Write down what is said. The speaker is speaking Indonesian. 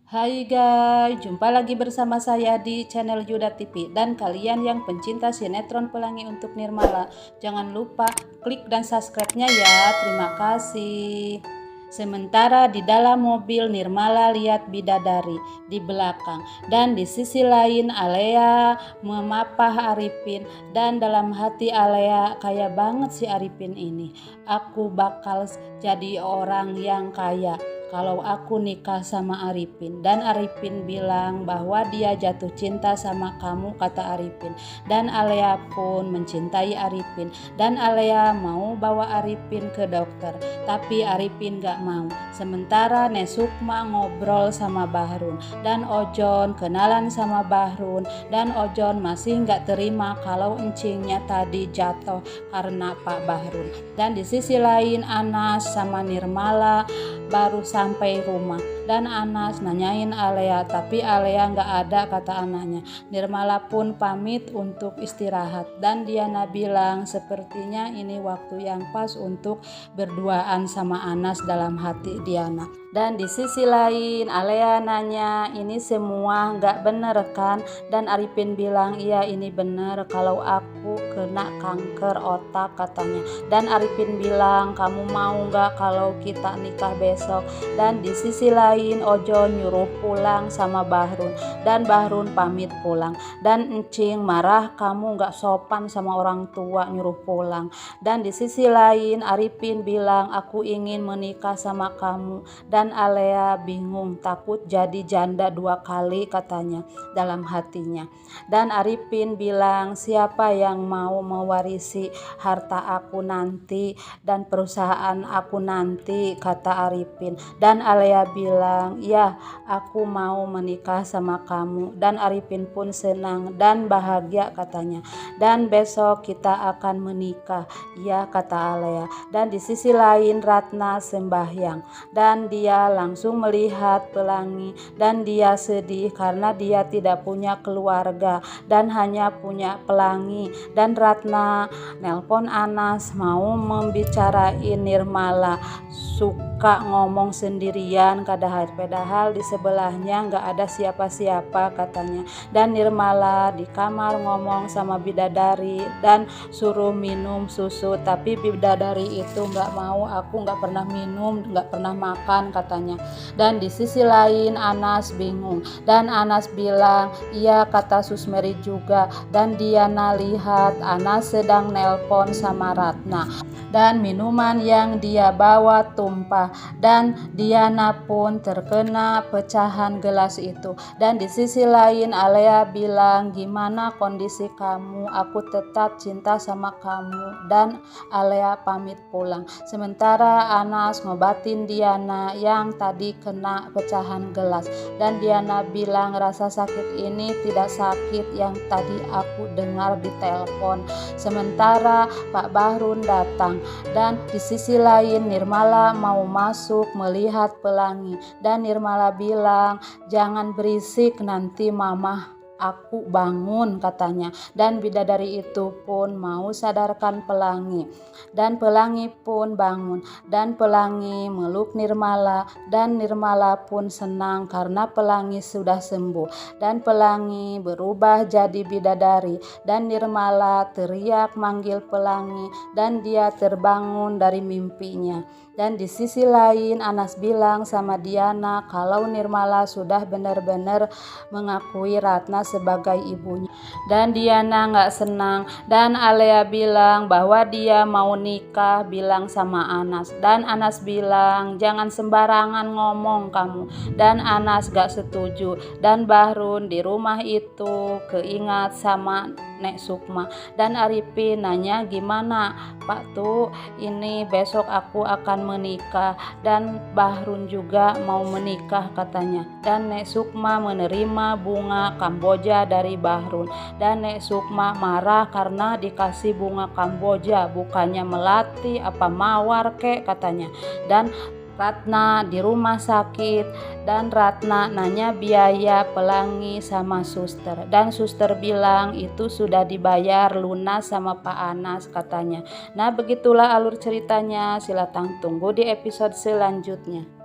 Hai guys, jumpa lagi bersama saya di channel Yuda TV. Dan kalian yang pencinta sinetron Pelangi untuk Nirmala, jangan lupa klik dan subscribe-nya ya. Terima kasih. Sementara di dalam mobil Nirmala lihat bidadari di belakang, dan di sisi lain Alea memapah Arifin. Dan dalam hati Alea, kaya banget si Arifin ini. Aku bakal jadi orang yang kaya kalau aku nikah sama Arifin. Dan Arifin bilang bahwa dia jatuh cinta sama kamu, kata Arifin. Dan Alea pun mencintai Arifin, dan Alea mau bawa Arifin ke dokter, tapi Arifin gak mau. Sementara Nesukma ngobrol sama Bahrun, dan Ojon kenalan sama Bahrun, dan Ojon masih gak terima kalau encingnya tadi jatuh karena Pak Bahrun. Dan di sisi lain Anas sama Nirmala baru sampai rumah, dan Anas nanyain Alea, tapi Alea nggak ada, kata anaknya. Nirmala pun pamit untuk istirahat, dan Diana bilang sepertinya ini waktu yang pas untuk berduaan sama Anas dalam hati Diana. Dan di sisi lain Alea nanya, ini semua nggak bener kan? Dan Arifin bilang, iya ini bener, kalau aku kena kanker otak, katanya. Dan Arifin bilang, kamu mau nggak kalau kita nikah besok? Dan di sisi lain Ojon nyuruh pulang sama Bahrun, dan Bahrun pamit pulang. Dan Encing marah, kamu nggak sopan sama orang tua nyuruh pulang. Dan di sisi lain Arifin bilang, aku ingin menikah sama kamu. Dan Alea bingung, takut jadi janda 2 kali, katanya dalam hatinya. Dan Arifin bilang, siapa yang mau mewarisi harta aku nanti dan perusahaan aku nanti, kata Arifin. Dan Alea bilang, ya aku mau menikah sama kamu. Dan Arifin pun senang dan bahagia, katanya. Dan besok kita akan menikah, ya, kata Alea. Dan di sisi lain Ratna sembahyang, dan dia langsung melihat Pelangi, dan dia sedih karena dia tidak punya keluarga dan hanya punya Pelangi. Dan Ratna nelpon Anas mau membicarain Nirmala, suka ngomong sendirian padahal di sebelahnya nggak ada siapa-siapa, katanya. Dan Nirmala di kamar ngomong sama bidadari dan suruh minum susu, tapi bidadari itu nggak mau, aku nggak pernah minum, nggak pernah makan, katanya. Dan di sisi lain Anas bingung, dan Anas bilang, iya, kata Susmeri juga. Dan Diana lihat Anas sedang nelpon sama Ratna, dan minuman yang dia bawa tumpah, dan Diana pun terkena pecahan gelas itu. Dan di sisi lain Alea bilang, gimana kondisi kamu? Aku tetap cinta sama kamu. Dan Alea pamit pulang. Sementara Anas ngobatin Diana yang tadi kena pecahan gelas, dan Diana bilang, rasa sakit ini tidak sakit yang tadi aku dengar di telepon. Sementara Pak Bahrun datang, dan di sisi lain Nirmala mau masuk melihat Pelangi, dan Nirmala bilang, jangan berisik nanti mama aku bangun, katanya. Dan bidadari itu pun mau sadarkan Pelangi, dan Pelangi pun bangun, dan Pelangi meluk Nirmala, dan Nirmala pun senang karena Pelangi sudah sembuh. Dan Pelangi berubah jadi bidadari, dan Nirmala teriak manggil Pelangi, dan dia terbangun dari mimpinya. Dan di sisi lain Anas bilang sama Diana kalau Nirmala sudah benar-benar mengakui Ratna sebagai ibunya. Dan Diana nggak senang, dan Alea bilang bahwa dia mau nikah, bilang sama Anas. Dan Anas bilang, jangan sembarangan ngomong kamu. Dan Anas gak setuju. Dan Bahrun di rumah itu keingat sama Nek Sukma, dan Arifin nanya, gimana Pak tuh, ini besok aku akan menikah, dan Bahrun juga mau menikah, katanya. Dan Nek Sukma menerima bunga Kamboja dari Bahrun, dan Nek Sukma marah karena dikasih bunga Kamboja, bukannya melati apa mawar kek, katanya. Dan Ratna di rumah sakit, dan Ratna nanya biaya Pelangi sama suster, dan suster bilang itu sudah dibayar lunas sama Pak Anas, katanya. Nah, begitulah alur ceritanya. Silakan tunggu di episode selanjutnya.